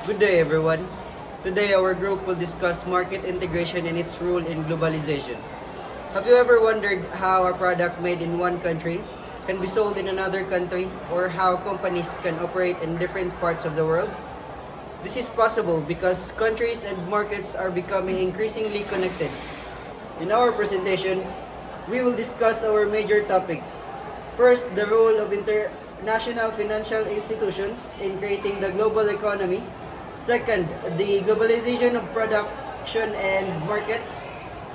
Good day, everyone. Today, our group will discuss market integration and its role in globalization. Have you ever wondered how a product made in one country can be sold in another country, or how companies can operate in different parts of the world? This is possible because countries and markets are becoming increasingly connected. In our presentation, we will discuss our major topics. First, the role of international financial institutions in creating the global economy. Second, the globalization of production and markets.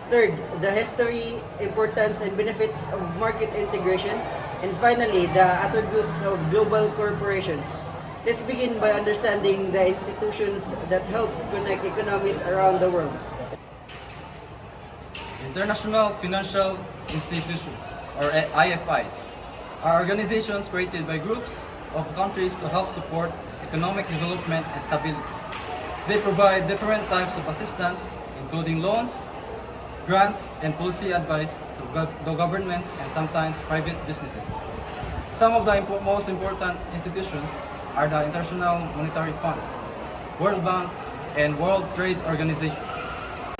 Third, the history, importance, and benefits of market integration. And finally, the attributes of global corporations. Let's begin by understanding the institutions that helps connect economies around the world. International Financial Institutions, or IFIs, are organizations created by groups of countries to help support economic development and stability. They provide different types of assistance, including loans, grants, and policy advice to governments and sometimes private businesses. Some of the most important institutions are the International Monetary Fund, World Bank, and World Trade Organization.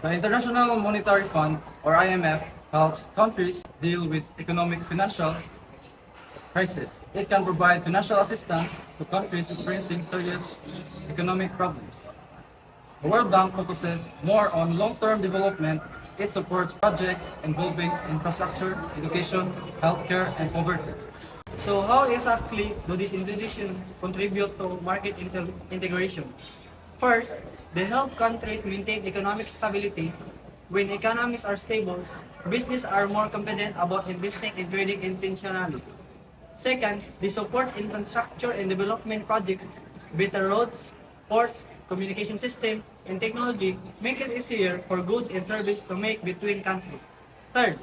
The International Monetary Fund, or IMF, helps countries deal with economic financial crisis. It can provide financial assistance to countries experiencing serious economic problems. The World Bank focuses more on long-term development. It supports projects involving infrastructure, education, healthcare, and poverty. So how exactly do these institutions contribute to market integration? First, they help countries maintain economic stability. When economies are stable, businesses are more confident about investing and trading intentionally. Second, they support infrastructure and development projects. Better roads, ports, communication system, and technology make it easier for goods and services to make between countries. Third,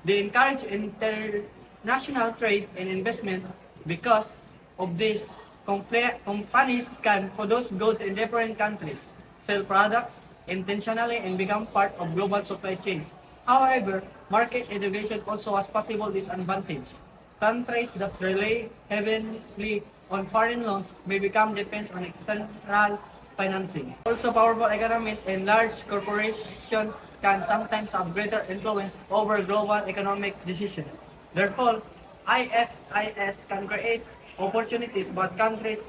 they encourage international trade and investment. Because of this, companies can produce goods in different countries, sell products intentionally, and become part of global supply chains. However, market integration also has possible disadvantage. Countries that rely heavily on foreign loans may become dependent on external financing. Also, powerful economies and large corporations can sometimes have greater influence over global economic decisions. Therefore, IFIs can create opportunities, but countries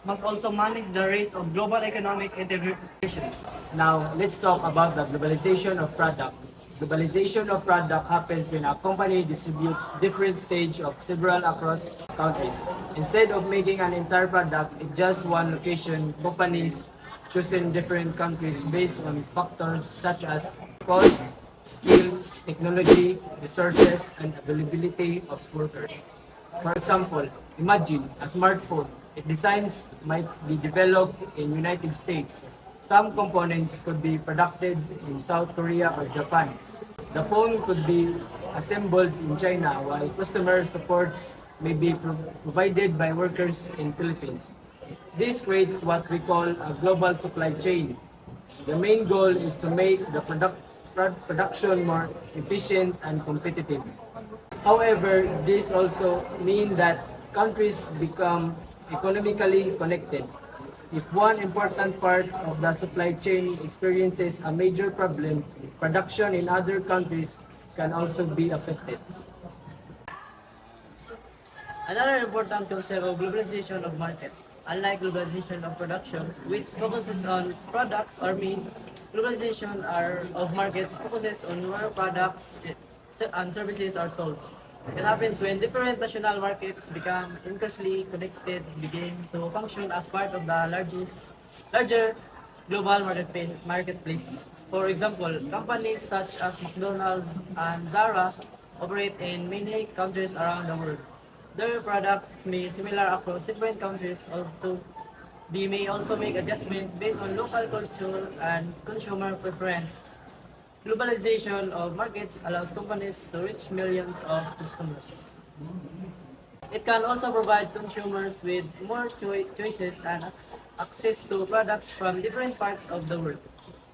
must also manage the risk of global economic integration. Now, let's talk about the globalization of product. Globalization of product happens when a company distributes different stages of several across countries. Instead of making an entire product in just one location, companies choosing different countries based on factors such as cost, skills, technology, resources, and availability of workers. For example, imagine a smartphone. Its designs might be developed in United States. Some components could be produced in South Korea or Japan. The phone could be assembled in China, while customer supports may be provided by workers in Philippines. This creates what we call a global supply chain. The main goal is to make the production more efficient and competitive. However, this also means that countries become economically connected. If one important part of the supply chain experiences a major problem, production in other countries can also be affected. Another important concept of globalization of markets, unlike globalization of production, which focuses on products or mean, of markets focuses on where products and services are sold. It happens when different national markets become increasingly connected, begin to function as part of the larger global marketplace. For example, companies such as McDonald's and Zara operate in many countries around the world. Their products may be similar across different countries, although they may also make adjustments based on local culture and consumer preference. Globalization of markets allows companies to reach millions of customers. It can also provide consumers with more choices and access to products from different parts of the world.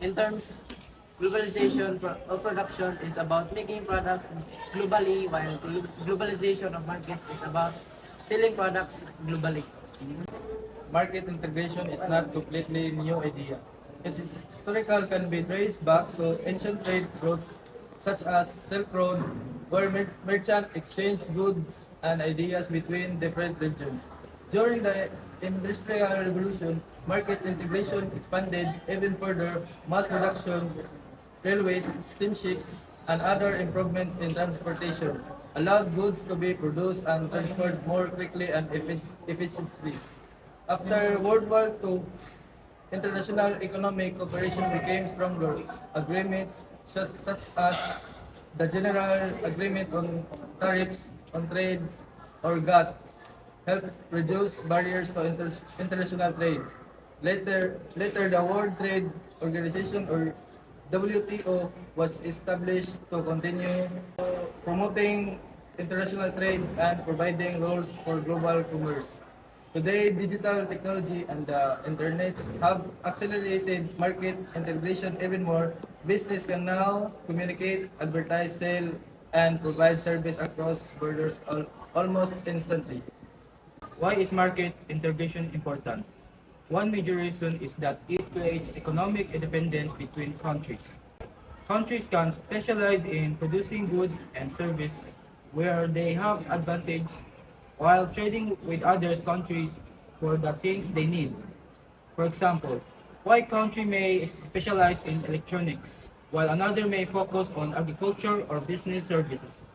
In terms, globalization of production is about making products globally, while globalization of markets is about selling products globally. market integration is not completely new idea. Its historical can be traced back to ancient trade routes such as Silk Road, where merchants exchanged goods and ideas between different regions. During the Industrial Revolution, market integration expanded even further. Mass production, railways, steamships, and other improvements in transportation allowed goods to be produced and transported more quickly and efficiently. After World War II, international economic cooperation became stronger. Agreements such as the General Agreement on Tariffs on Trade or GATT helped reduce barriers to international trade. Later, the World Trade Organization or WTO was established to continue promoting international trade and providing rules for global commerce. Today, digital technology and the internet have accelerated market integration even more. Business can now communicate, advertise, sell, and provide service across borders almost instantly. Why is market integration important? One major reason is that it creates economic independence between countries. Countries can specialize in producing goods and service where they have advantage while trading with other countries for the things they need. For example, one country may specialize in electronics while another may focus on agriculture or business services.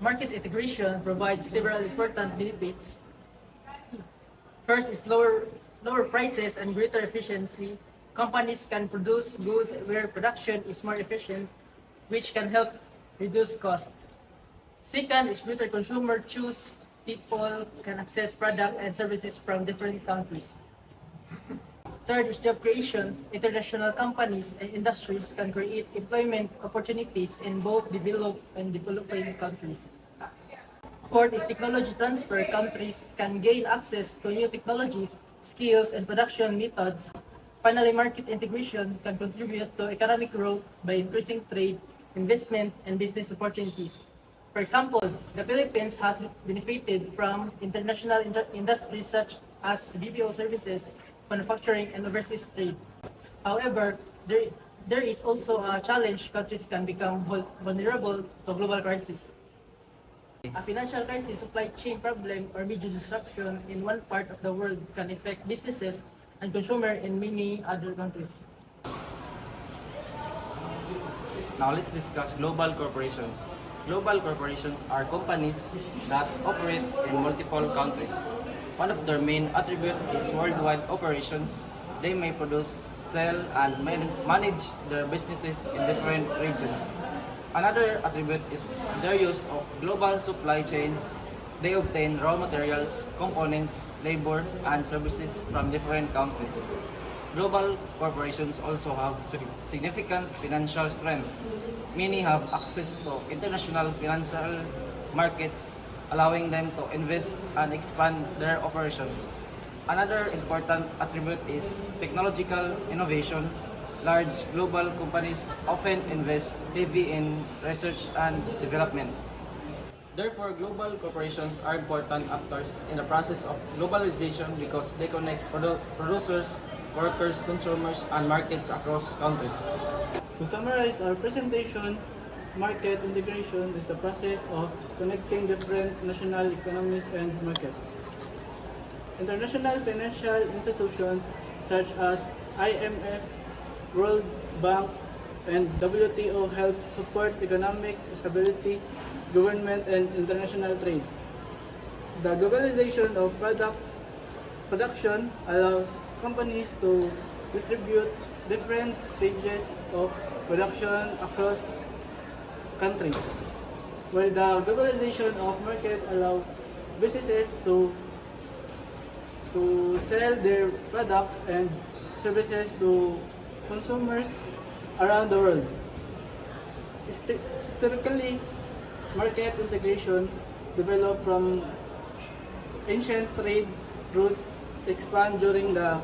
Market integration provides several important benefits. First is lower prices and greater efficiency. Companies can produce goods where production is more efficient, which can help reduce cost. Second is greater consumer choice. People can access products and services from different countries. Third is job creation. International companies and industries can create employment opportunities in both developed and developing countries. Fourth is technology transfer. Countries can gain access to new technologies, skills, and production methods. Finally, market integration can contribute to economic growth by increasing trade, investment, and business opportunities. For example, the Philippines has benefited from international industries such as BPO services, manufacturing, and overseas trade. However, there is also a challenge. Countries can become vulnerable to global crisis. A financial crisis, supply chain problem, or major disruption in one part of the world can affect businesses and consumers in many other countries. Now let's discuss global corporations. Global corporations are companies that operate in multiple countries. One of their main attributes is worldwide operations. They may produce, sell, and manage their businesses in different regions. Another attribute is their use of global supply chains. They obtain raw materials, components, labor, and services from different countries. Global corporations also have significant financial strength. Many have access to international financial markets, allowing them to invest and expand their operations. Another important attribute is technological innovation. Large global companies often invest heavily in research and development. Therefore, global corporations are important actors in the process of globalization because they connect producers, workers, consumers, and markets across countries. To summarize our presentation, market integration is the process of connecting different national economies and markets. International financial institutions such as IMF, World Bank, and WTO help support economic stability, government, and international trade. The globalization of production allows companies to distribute different stages of production across countries, while the globalization of markets allow businesses to sell their products and services to consumers around the world. Historically, market integration developed from ancient trade routes expand during the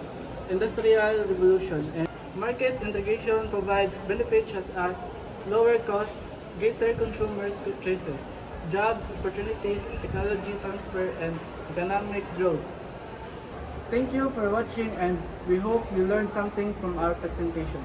Industrial Revolution, and market integration provides benefits such as lower cost, greater consumers choices, job opportunities, technology transfer, and economic growth. Thank you for watching and we hope you learned something from our presentation.